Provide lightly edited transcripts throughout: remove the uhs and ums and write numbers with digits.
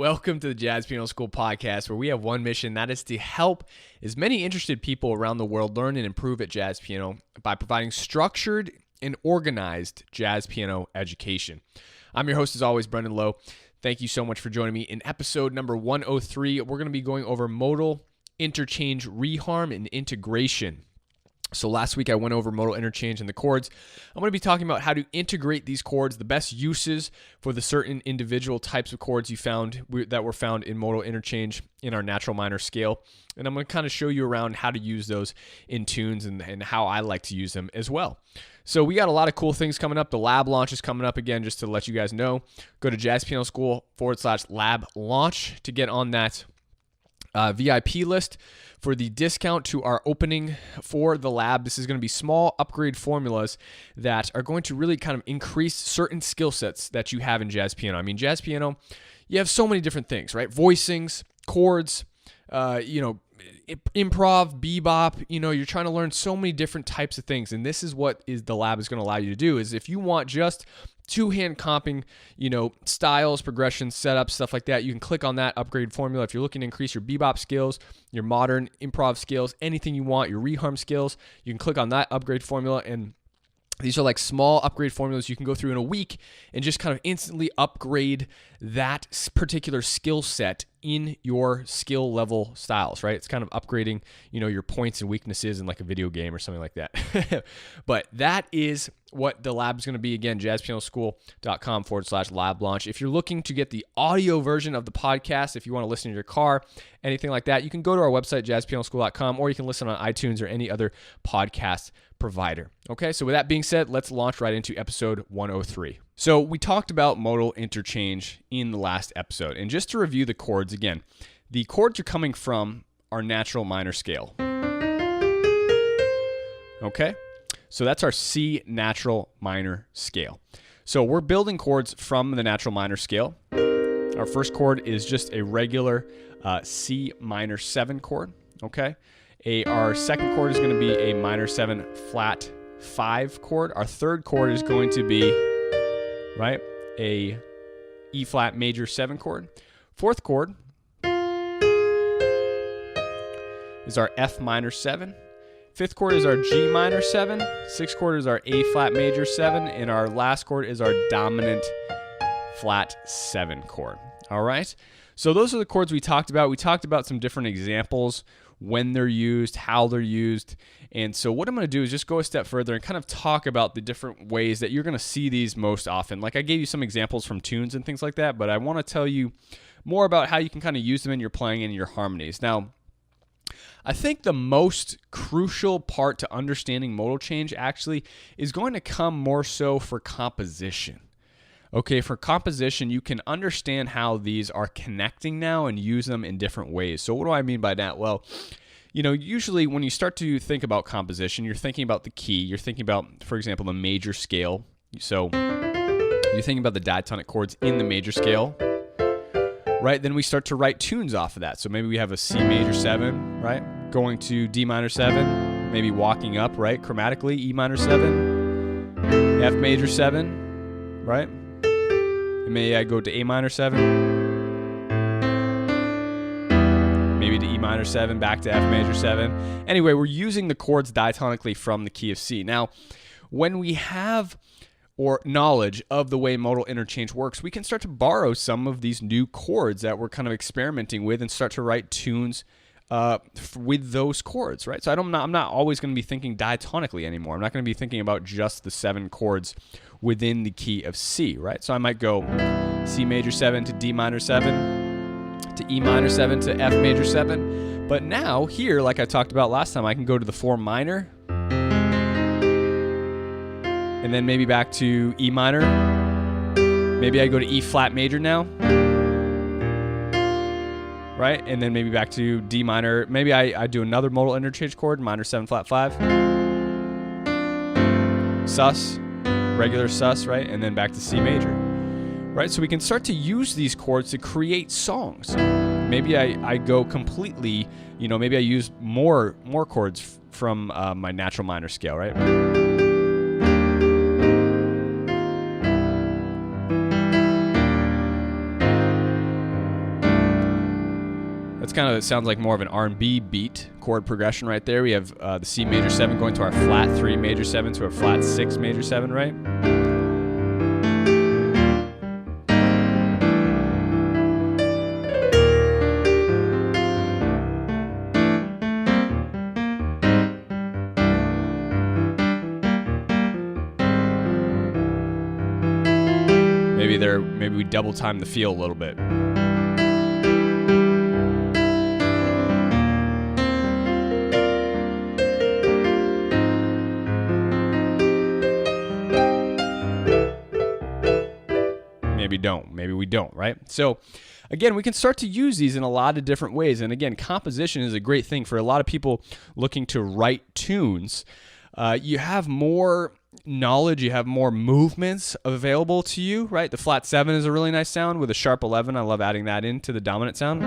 Welcome to the Jazz Piano School podcast, where we have one mission, that is to help as many interested people around the world learn and improve at jazz piano by providing structured and organized jazz piano education. I'm your host, as always, Brendan Lowe. Thank you so much for joining me in episode number 103. We're going to be going over modal interchange, reharm, and integration. So last week I went over modal interchange and the chords. I'm going to be talking about how to integrate these chords, the best uses for the certain individual types of chords that were found in modal interchange in our natural minor scale. And I'm going to kind of show you around how to use those in tunes and how I like to use them as well. So we got a lot of cool things coming up. The lab launch is coming up again, just to let you guys know. Go to jazzpianoschool.com/lab launch to get on that VIP list for the discount to our opening for the lab. This is going to be small upgrade formulas that are going to really kind of increase certain skill sets that you have in jazz piano. I mean, jazz piano, you have so many different things, right? Voicings, chords, improv, bebop, you're trying to learn so many different types of things. And this is what the lab is going to allow you to do, is if you want just two-hand comping, styles, progressions, setups, stuff like that, you can click on that upgrade formula. If you're looking to increase your bebop skills, your modern improv skills, anything you want, your reharm skills, you can click on that upgrade formula. And these are like small upgrade formulas you can go through in a week and just kind of instantly upgrade that particular skill set in your skill level styles, right? It's kind of upgrading, your points and weaknesses in like a video game or something like that. But that is what the lab is going to be. Again, jazzpianoschool.com/lab launch. If you're looking to get the audio version of the podcast, if you want to listen in your car, anything like that, you can go to our website, jazzpianoschool.com, or you can listen on iTunes or any other podcast provider. Okay, so with that being said, let's launch right into episode 103. So we talked about modal interchange in the last episode. And just to review the chords again, the chords are coming from our natural minor scale. Okay, so that's our C natural minor scale. So we're building chords from the natural minor scale. Our first chord is just a regular C minor 7 chord. Okay. Our second chord is going to be a minor 7 flat 5 chord. Our third chord is going to be, a E flat major 7 chord. Fourth chord is our F minor 7. Fifth chord is our G minor 7. Sixth chord is our A flat major 7. And our last chord is our dominant flat 7 chord. All right. So those are the chords we talked about. We talked about some different examples, when they're used, how they're used. And so what I'm going to do is just go a step further and kind of talk about the different ways that you're going to see these most often. Like I gave you some examples from tunes and things like that, but I want to tell you more about how you can kind of use them in your playing and your harmonies. Now, I think the most crucial part to understanding modal change actually is going to come more so for composition. Okay, for composition, you can understand how these are connecting now and use them in different ways. So what do I mean by that? Well, usually when you start to think about composition, you're thinking about the key. You're thinking about, for example, the major scale. So you're thinking about the diatonic chords in the major scale, right? Then we start to write tunes off of that. So maybe we have a C major 7, right? Going to D minor 7, maybe walking up, right? Chromatically, E minor 7, F major 7, right? Maybe I go to A minor 7, maybe to E minor 7, back to F major 7. Anyway, we're using the chords diatonically from the key of C. Now, when we have knowledge of the way modal interchange works, we can start to borrow some of these new chords that we're kind of experimenting with and start to write tunes with those chords, right? So I'm not always going to be thinking diatonically anymore. I'm not going to be thinking about just the 7 chords within the key of C, right? So I might go C major 7 to D minor 7 to E minor 7 to F major 7. But now here, like I talked about last time, I can go to the 4 minor and then maybe back to E minor. Maybe I go to E flat major now, right? And then maybe back to D minor. Maybe I do another modal interchange chord, minor 7 flat 5. Sus, regular sus, right? And then back to C major, right? So we can start to use these chords to create songs. Maybe I go completely, maybe I use more chords from my natural minor scale, right? it's kind of, it sounds like more of an R&B beat chord progression right there. We have the C major 7 going to our flat 3 major 7 to our flat 6 major 7, right? Maybe we double time the feel a little bit. Maybe we don't, right? So again, we can start to use these in a lot of different ways. And again, composition is a great thing for a lot of people looking to write tunes. You have more knowledge, you have more movements available to you, right? The flat 7 is a really nice sound with a sharp 11. I love adding that into the dominant sound.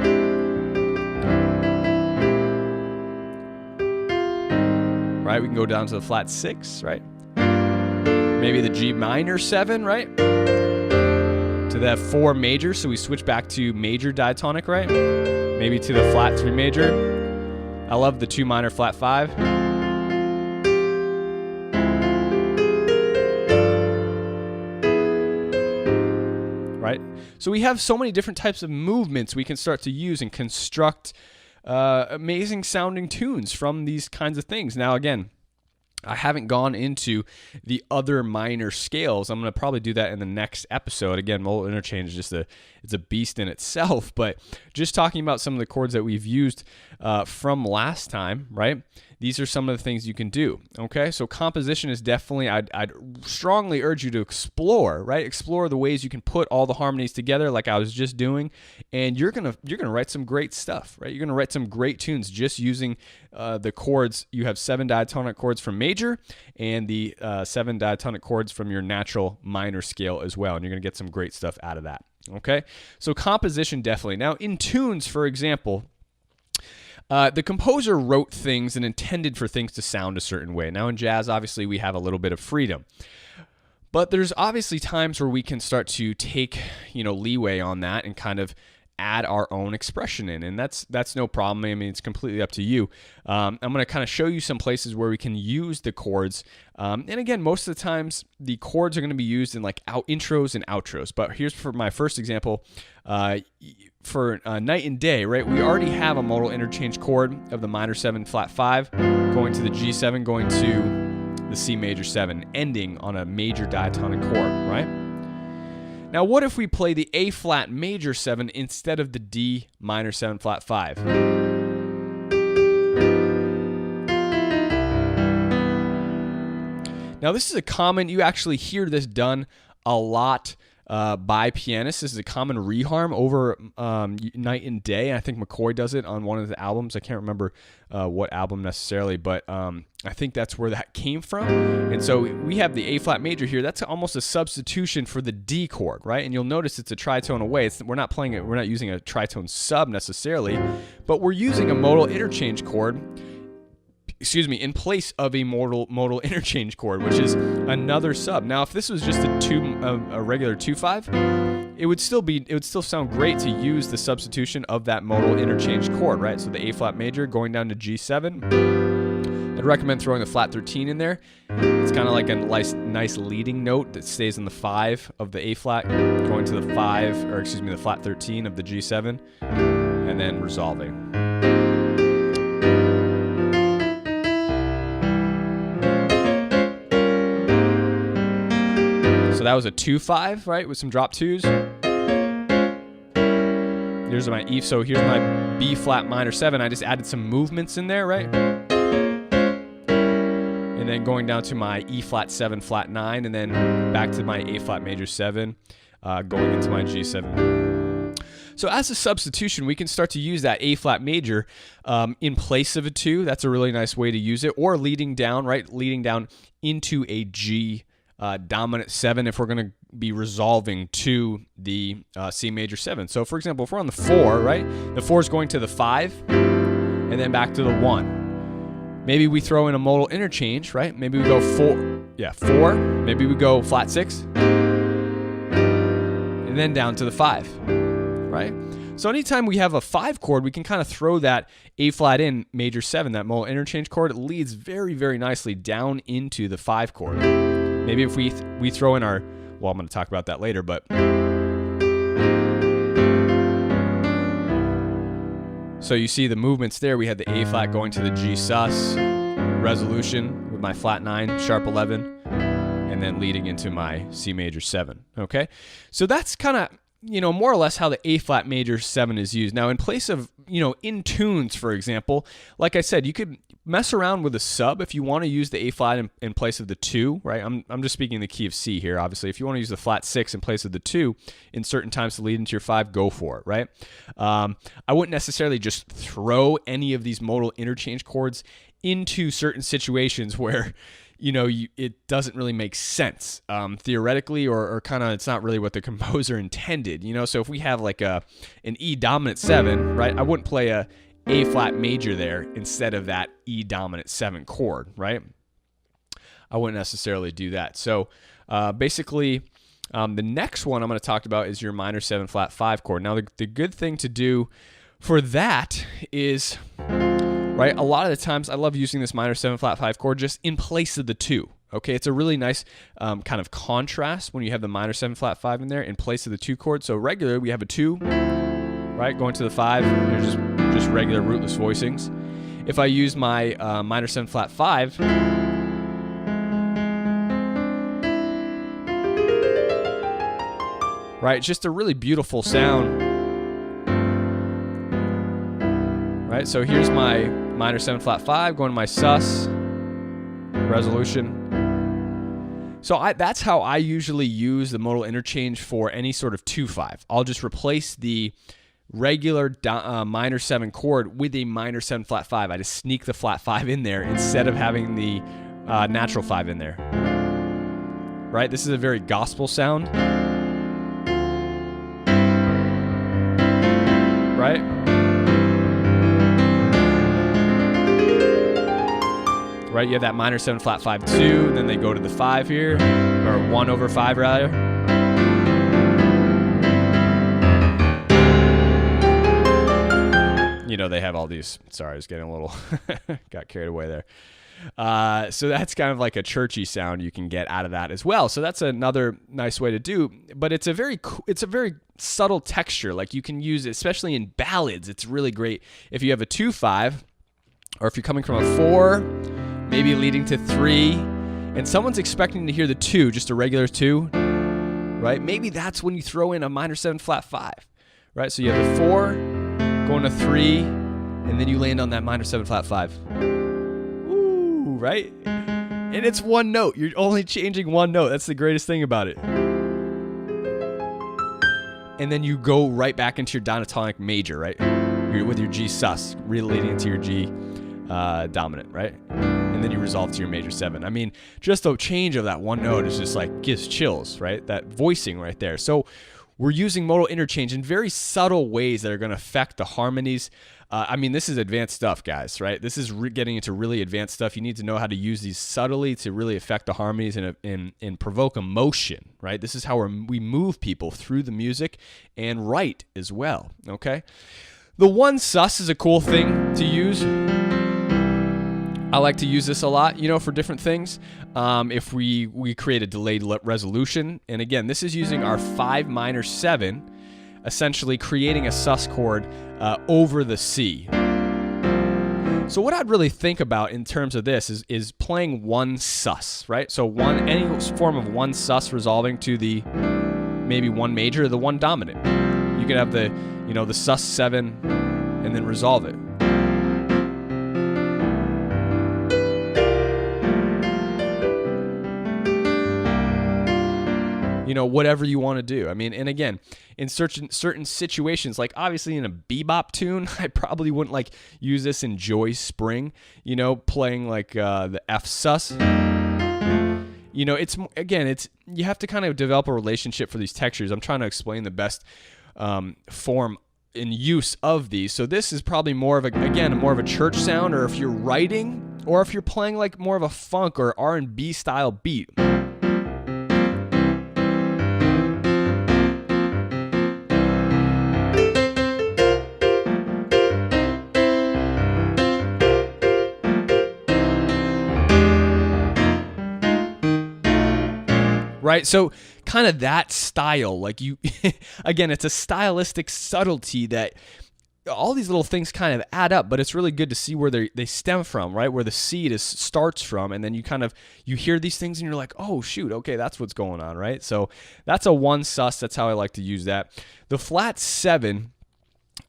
Right, we can go down to the flat 6, right? Maybe the G minor 7, right? To the 4 major, so we switch back to major diatonic, right? Maybe to the flat 3 major. I love the 2 minor flat 5. Right? So we have so many different types of movements we can start to use and construct amazing sounding tunes from these kinds of things. Now, again, I haven't gone into the other minor scales. I'm going to probably do that in the next episode. Again, Modal Interchange is it's a beast in itself, but just talking about some of the chords that we've used from last time, right? These are some of the things you can do, okay? So composition is definitely, I'd strongly urge you to explore, right? Explore the ways you can put all the harmonies together like I was just doing, and you're gonna write some great stuff, right? You're gonna write some great tunes just using the chords. You have 7 diatonic chords from major and the 7 diatonic chords from your natural minor scale as well, and you're gonna get some great stuff out of that, okay? So composition definitely. Now in tunes, for example, the composer wrote things and intended for things to sound a certain way. Now in jazz, obviously, we have a little bit of freedom. But there's obviously times where we can start to take, leeway on that and kind of add our own expression in, and that's no problem. I mean, it's completely up to you. I'm going to kind of show you some places where we can use the chords. And again, most of the times, the chords are going to be used in like intros and outros. But here's for my first example. For night and day, right? We already have a modal interchange chord of the minor 7 flat 5 going to the G7, going to the C major 7, ending on a major diatonic chord, right? Now, what if we play the A flat major 7 instead of the D minor 7 flat 5? Now, this is a common, you actually hear this done a lot by pianists. This is a common reharm over night and day. I think McCoy does it on one of the albums. I can't remember what album necessarily, but I think that's where that came from. And so we have the A flat major here. That's almost a substitution for the D chord, right? And you'll notice it's a tritone away. We're not playing it. We're not using a tritone sub necessarily, but we're using a modal interchange chord. In place of a modal interchange chord, which is another sub. Now, if this was just a regular 2/5, it would still sound great to use the substitution of that modal interchange chord, right? So the A flat major going down to G7. I'd recommend throwing the flat 13 in there. It's kind of like a nice leading note that stays in the 5 of the A flat, going to the the flat 13 of the G7, and then resolving. So that was a 2/5, right, with some drop 2s. Here's my E. So here's my B flat minor 7. I just added some movements in there, right? And then going down to my E flat 7 flat 9, and then back to my A flat major 7, going into my G7. So as a substitution, we can start to use that A flat major in place of a 2. That's a really nice way to use it. Or leading down, right? Leading down into a G dominant 7 if we're going to be resolving to the C major 7. So for example, if we're on the 4, right? The 4 is going to the 5 and then back to the 1. Maybe we throw in a modal interchange, right? Maybe we go 4. Maybe we go flat 6 and then down to the 5, right? So anytime we have a 5 chord, we can kind of throw that A flat in major 7, that modal interchange chord. It leads very, very nicely down into the 5 chord. Maybe if we throw in our, well, I'm going to talk about that later, but so you see the movements there. We had the A flat going to the G sus, resolution with my flat 9, sharp 11, and then leading into my C major 7. Okay, so that's kind of, more or less how the A flat major 7 is used. Now, in place of, in tunes, for example, like I said, you could mess around with a sub if you want to use the A flat in place of the 2, right? I'm just speaking the key of C here, obviously. If you want to use the flat 6 in place of the 2 in certain times to lead into your 5, go for it, right? I wouldn't necessarily just throw any of these modal interchange chords into certain situations where it doesn't really make sense theoretically, or kind of it's not really what the composer intended. So if we have like an E dominant 7, right, I wouldn't play a flat major there instead of that E dominant 7 chord, right? I wouldn't necessarily do that. So basically, the next one I'm going to talk about is your minor 7 flat 5 chord. Now the good thing to do for that is, right, a lot of the times I love using this minor 7 flat 5 chord just in place of the 2. Okay, it's a really nice kind of contrast when you have the minor 7 flat 5 in there in place of the 2 chord. So regularly we have a 2, right, going to the 5. There's just regular rootless voicings. If I use my minor 7 flat 5, right, just a really beautiful sound. Right, so here's my minor 7 flat 5 going to my sus, resolution. So that's how I usually use the modal interchange for any sort of 2-5. I'll just replace the regular minor 7 chord with a minor 7 flat 5. I just sneak the flat 5 in there instead of having the natural 5 in there. Right, this is a very gospel sound. Right? Right, you have that minor 7 flat 5 2, then they go to the 5 here, or 1 over 5 rather. They have all these, sorry, I was getting a little, got carried away there. So that's kind of like a churchy sound you can get out of that as well. So that's another nice way to do, but it's a very subtle texture. Like you can use it, especially in ballads. It's really great if you have a 2-5, or if you're coming from a 4, maybe leading to 3, and someone's expecting to hear the 2, just a regular 2, right? Maybe that's when you throw in a minor 7 flat 5, right? So you have the 4, going to 3, and then you land on that minor 7 flat 5. Ooh, right? And it's one note. You're only changing one note. That's the greatest thing about it. And then you go right back into your diatonic major, right? You're with your G sus, relating into your G dominant, right? And then you resolve to your major 7. I mean, just a change of that one note is just like gives chills, right? That voicing right there. So we're using modal interchange in very subtle ways that are going to affect the harmonies. I mean, this is advanced stuff, guys, right? This is getting into really advanced stuff. You need to know how to use these subtly to really affect the harmonies and provoke emotion, right? This is how we move people through the music and write as well, okay? The 1 sus is a cool thing to use. I like to use this a lot, for different things. If we create a delayed resolution, and again, this is using our 5 minor 7, essentially creating a sus chord over the C. So what I'd really think about in terms of this is playing 1 sus, right? So any form of 1 sus resolving to the maybe 1 major or the 1 dominant. You could have the sus 7 and then resolve it. Whatever you want to do. I mean, and again, in certain situations, like obviously in a bebop tune, I probably wouldn't use this in Joy Spring, playing like the F sus. It's you have to kind of develop a relationship for these textures. I'm trying to explain the best form in use of these. So this is probably more of a church sound, or if you're writing, or if you're playing like more of a funk or R&B style beat. right? So kind of that style, like you, again, it's a stylistic subtlety that all these little things kind of add up, but it's really good to see where they stem from, right? Where the seed starts from, and then you hear these things and you're like, oh shoot, okay, that's what's going on, right? So that's a 1 sus. That's how I like to use that. The flat 7,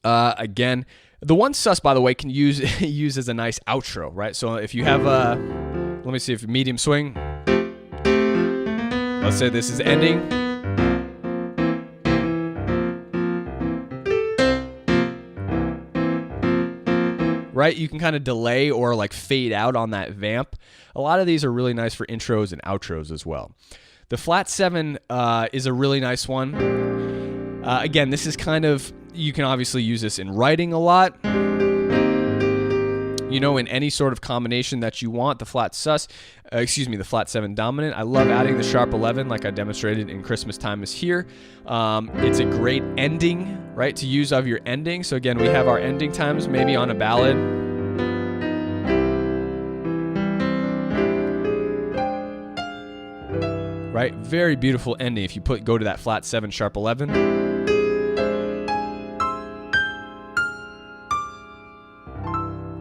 again, the 1 sus, by the way, can use as a nice outro, right? So if you have let me see, if medium swing, let's say this is ending. Right, you can kind of delay or like fade out on that vamp. A lot of these are really nice for intros and outros as well. The flat 7 is a really nice one. Again, this is kind of, you can obviously use this in writing a lot. You know, in any sort of combination that you want. The flat 7 dominant. I love adding the sharp 11 like I demonstrated in Christmas Time Is Here. It's a great ending, right, to use of your ending. So again, we have our ending times maybe on a ballad. Right, very beautiful ending if you go to that flat 7 sharp 11.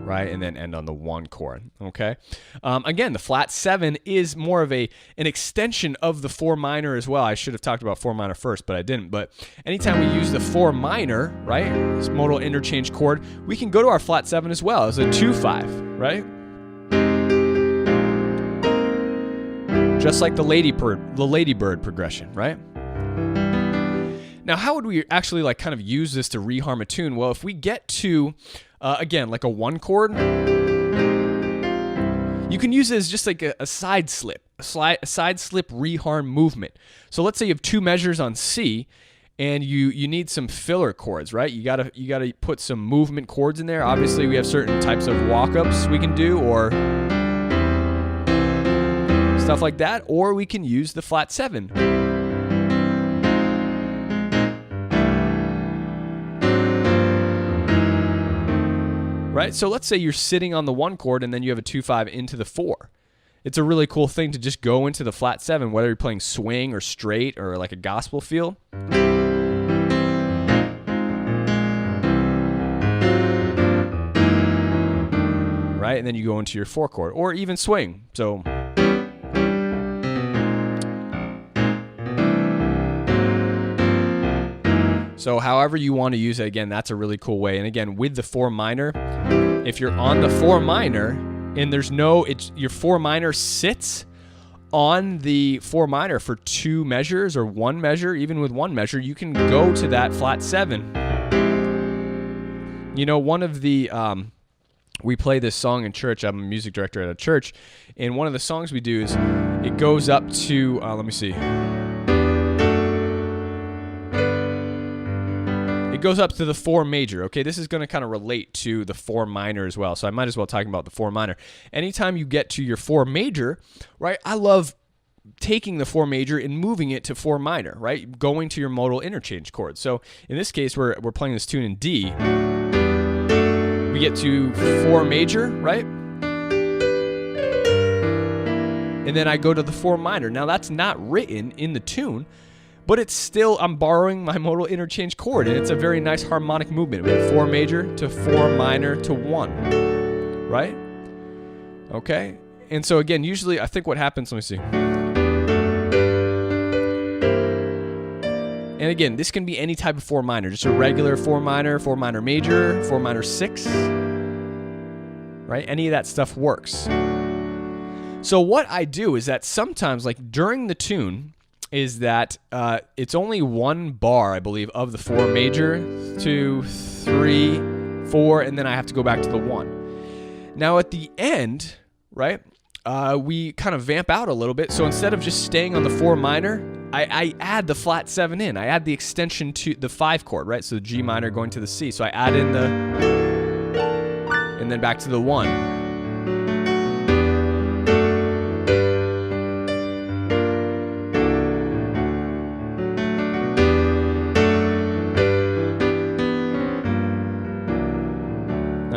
Right, and then end on the 1 chord, okay? Again, the flat 7 is more of an extension of the 4 minor as well. I should have talked about 4 minor first, but I didn't. But anytime we use the 4 minor, right, this modal interchange chord, we can go to our flat 7 as well as a 2-5, right? Just like the ladybird progression, right? Now, how would we actually like kind of use this to reharm a tune? Well, if we get to again, like a 1 chord, you can use it as just like a side slip, a side slip reharm movement. So let's say you have 2 measures on C, and you need some filler chords, right? You gotta put some movement chords in there. Obviously, we have certain types of walk-ups we can do, or stuff like that, or we can use the flat 7. Right, so let's say you're sitting on the 1 chord and then you have a 2-5 into the 4. It's a really cool thing to just go into the flat 7, whether you're playing swing or straight or like a gospel feel. Right, and then you go into your 4 chord or even swing. So however you want to use it, again, that's a really cool way. And again, with the 4 minor, if you're on the 4 minor and your 4 minor sits on the 4 minor for 2 measures or 1 measure, even with 1 measure, you can go to that flat 7. You know, one of the, we play this song in church. I'm a music director at a church. And one of the songs we do is it goes up to, let me see. It goes up to the 4 major, okay? This is going to kind of relate to the 4 minor as well, so I might as well talk about the 4 minor. Anytime you get to your 4 major, right, I love taking the 4 major and moving it to 4 minor, right? Going to your modal interchange chord. So in this case, we're playing this tune in D. We get to 4 major, right? And then I go to the 4 minor. Now that's not written in the tune, but it's still, I'm borrowing my modal interchange chord, and it's a very nice harmonic movement. We have 4 major to 4 minor to 1, right? Okay, and so again, usually I think what happens, let me see. And again, this can be any type of 4 minor, just a regular 4 minor major, 4 minor 6, right? Any of that stuff works. So what I do is that sometimes, like during the tune, is that it's only 1 bar, I believe, of the 4 major, 2, 3, 4, and then I have to go back to the 1. Now at the end, right, we kind of vamp out a little bit. So instead of just staying on the 4 minor, I add the flat 7 in. I add the extension to the 5 chord, right? So the G minor going to the C. So I add in the, and then back to the 1.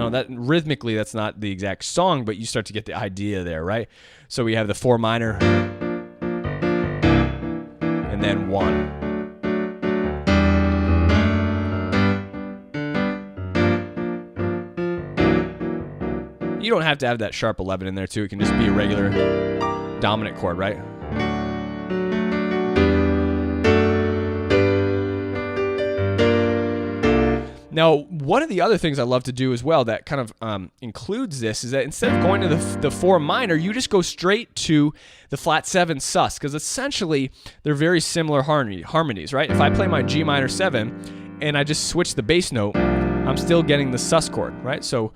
That rhythmically, that's not the exact song, but you start to get the idea there, right? So we have the 4 minor, then 1. You don't have to have that sharp 11 in there too. It can just be a regular dominant chord, right? Now, one of the other things I love to do as well that kind of includes this is that instead of going to the 4 minor, you just go straight to the flat 7 sus, because essentially they're very similar harmonies, right? If I play my G minor 7 and I just switch the bass note, I'm still getting the sus chord, right? So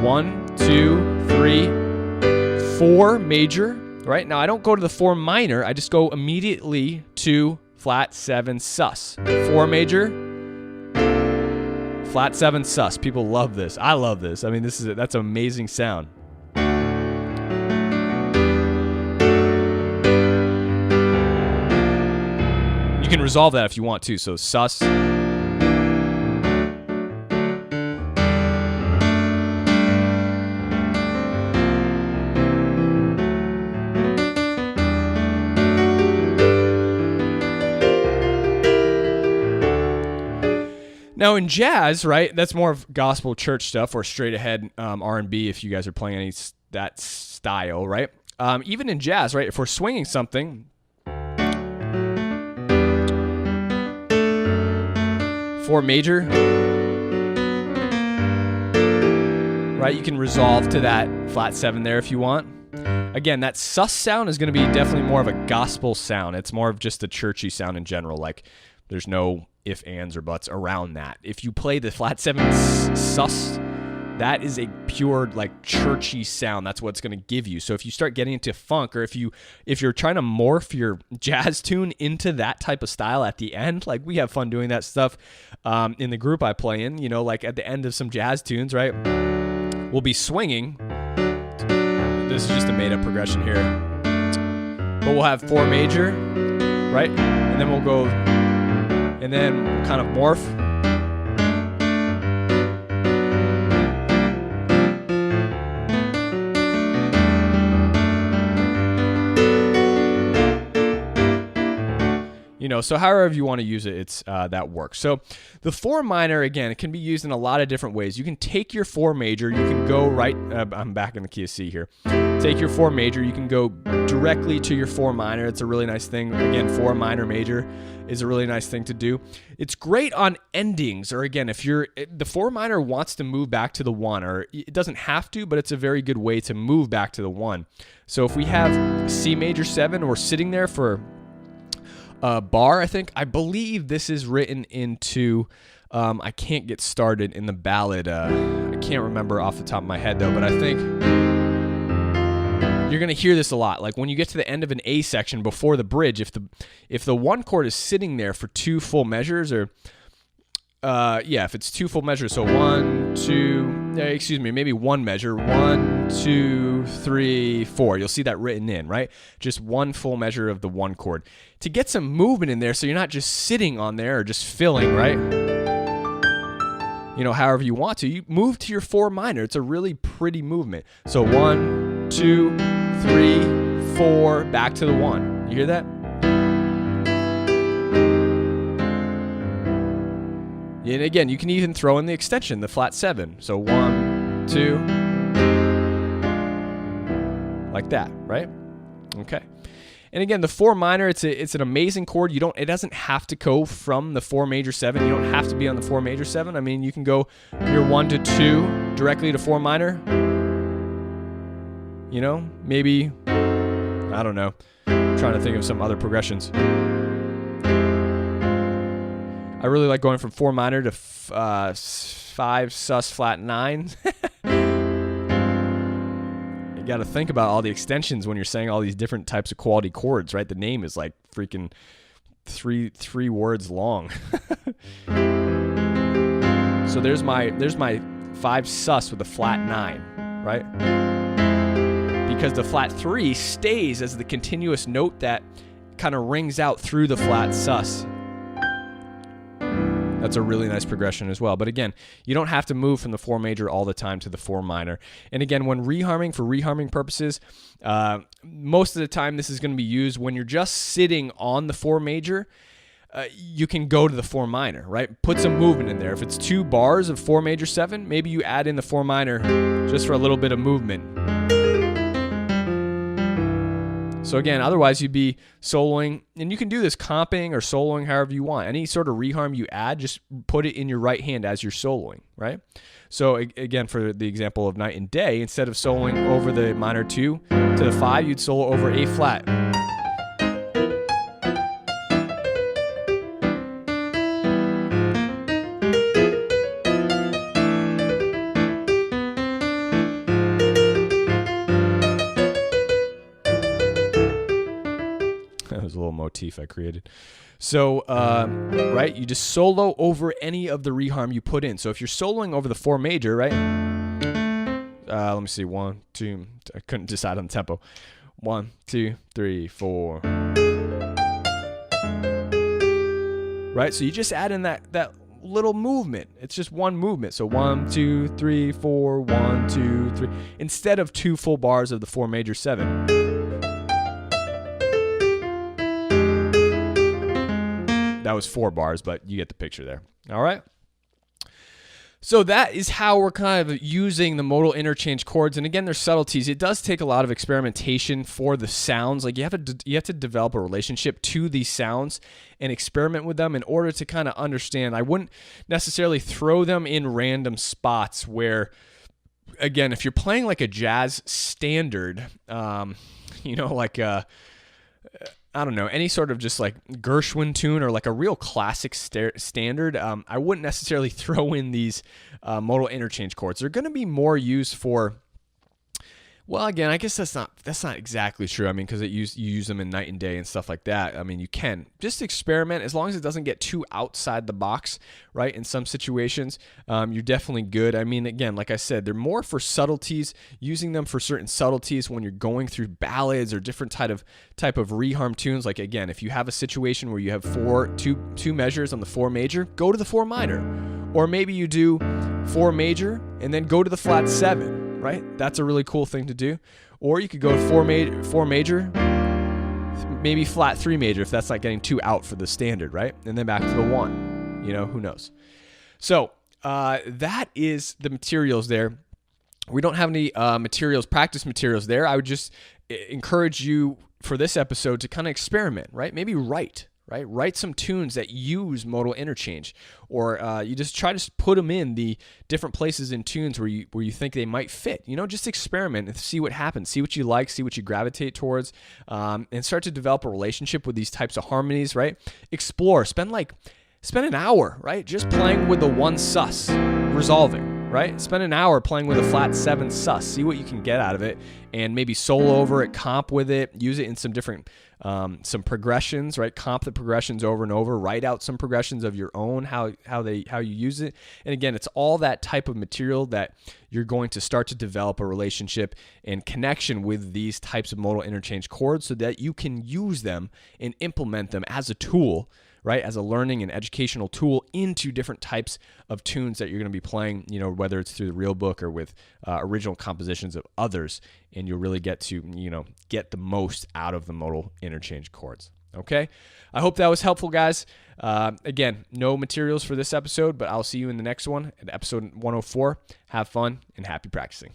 1, 2, 3, 4 major, right? Now I don't go to the 4 minor, I just go immediately to flat 7 sus. 4 major, flat 7 sus. People love this. I love this. I mean, that's an amazing sound. You can resolve that if you want to. So sus. Now in jazz, right, that's more of gospel church stuff or straight ahead R&B if you guys are playing any that style, right? Even in jazz, right, if we're swinging something, 4 major, right, you can resolve to that flat 7 there if you want. Again, that sus sound is going to be definitely more of a gospel sound. It's more of just a churchy sound in general, like there's no if, ands, or buts around that. If you play the flat 7 sus, that is a pure like churchy sound. That's what it's going to give you. So if you start getting into funk, or if you're trying to morph your jazz tune into that type of style at the end, like we have fun doing that stuff in the group I play in, you know, like at the end of some jazz tunes, right? We'll be swinging. This is just a made up progression here. But we'll have 4 major, right? And then we'll go, and then kind of morph. You know, so however you want to use it, it's that works. So the 4 minor, again, it can be used in a lot of different ways. You can take your 4 major, you can go right, I'm back in the key of C here. Take your 4 major, you can go directly to your 4 minor. It's a really nice thing. Again, 4 minor major is a really nice thing to do. It's great on endings, or again, if the 4 minor wants to move back to the 1, or it doesn't have to, but it's a very good way to move back to the 1. So if we have C major 7, we're sitting there for bar, I believe this is written into, I can't get started in the ballad. I can't remember off the top of my head though, but I think you're going to hear this a lot. Like when you get to the end of an A section before the bridge, if the 1 chord is sitting there for 2 full measures, or if it's 2 full measures, so 1, 2, maybe 1 measure, 1, 2, 3, 4. You'll see that written in, right? Just 1 full measure of the 1 chord. To get some movement in there, so you're not just sitting on there or just filling, right? You know, however you want to. You move to your 4 minor. It's a really pretty movement. So 1, 2, 3, 4, back to the 1. You hear that? And again, you can even throw in the extension, the flat 7. So 1, 2, like that, right? Okay. And again, the 4 minor, it's an amazing chord. It doesn't have to go from the 4 major 7. You don't have to be on the 4 major 7. I mean, you can go your 1 to 2 directly to 4 minor. You know, maybe, I don't know. I'm trying to think of some other progressions. I really like going from 4 minor to 5 sus flat 9. You got to think about all the extensions when you're saying all these different types of quality chords, right? The name is like freaking three words long. So there's my 5 sus with a flat 9, right? Because the flat 3 stays as the continuous note that kind of rings out through the flat sus. That's a really nice progression as well. But again, you don't have to move from the 4 major all the time to the 4 minor. And again, when reharming for reharming purposes, most of the time this is going to be used when you're just sitting on the 4 major. You can go to the 4 minor, right? Put some movement in there. If it's 2 bars of 4 major 7, maybe you add in the 4 minor just for a little bit of movement. So again, otherwise you'd be soloing, and you can do this comping or soloing however you want. Any sort of reharm you add, just put it in your right hand as you're soloing, right? So again, for the example of night and day, instead of soloing over the minor 2 to the 5, you'd solo over A flat. That was a little motif I created. So, right, you just solo over any of the reharm you put in. So if you're soloing over the 4 major, right? Let me see, 1, 2. I couldn't decide on the tempo. 1, 2, 3, 4. Right, so you just add in that little movement. It's just one movement. So 1, 2, 3, 4, 1, 2, 3. Instead of 2 full bars of the 4 major 7. That was 4 bars, but you get the picture there. All right. So that is how we're kind of using the modal interchange chords. And again, there's subtleties. It does take a lot of experimentation for the sounds. Like you have to develop a relationship to these sounds and experiment with them in order to kind of understand. I wouldn't necessarily throw them in random spots where, again, if you're playing like a jazz standard, like I don't know, any sort of just like Gershwin tune or like a real classic standard, I wouldn't necessarily throw in these modal interchange chords. They're going to be more used for, well, again, I guess that's not exactly true. I mean, because you use them in night and day and stuff like that. I mean, you can just experiment as long as it doesn't get too outside the box, right? In some situations, you're definitely good. I mean, again, like I said, they're more for subtleties, using them for certain subtleties when you're going through ballads or different type of reharm tunes. Like again, if you have a situation where you have two measures on the 4 major, go to the 4 minor, or maybe you do 4 major and then go to the flat 7. Right? That's a really cool thing to do. Or you could go 4 major, maybe flat 3 major if that's not getting too out for the standard, right? And then back to the 1. Who knows? So that is the materials there. We don't have any practice materials there. I would just encourage you for this episode to kind of experiment, right? Maybe write some tunes that use modal interchange, or you just try to put them in the different places in tunes where you think they might fit. Just experiment and see what happens. See what you like, see what you gravitate towards, and start to develop a relationship with these types of harmonies, right? Explore. Spend an hour, right? Just playing with the 1 sus, resolving, right? Spend an hour playing with a flat 7 sus. See what you can get out of it, and maybe solo over it, comp with it, use it in some different some progressions, right? Comp the progressions over and over. Write out some progressions of your own, how you use it. And again, it's all that type of material that you're going to start to develop a relationship and connection with these types of modal interchange chords, so that you can use them and implement them as a tool, right, as a learning and educational tool into different types of tunes that you're going to be playing, whether it's through the real book or with original compositions of others, and you'll really get to, get the most out of the modal interchange chords. Okay? I hope that was helpful, guys. Again, no materials for this episode, but I'll see you in the next one at episode 104. Have fun and happy practicing.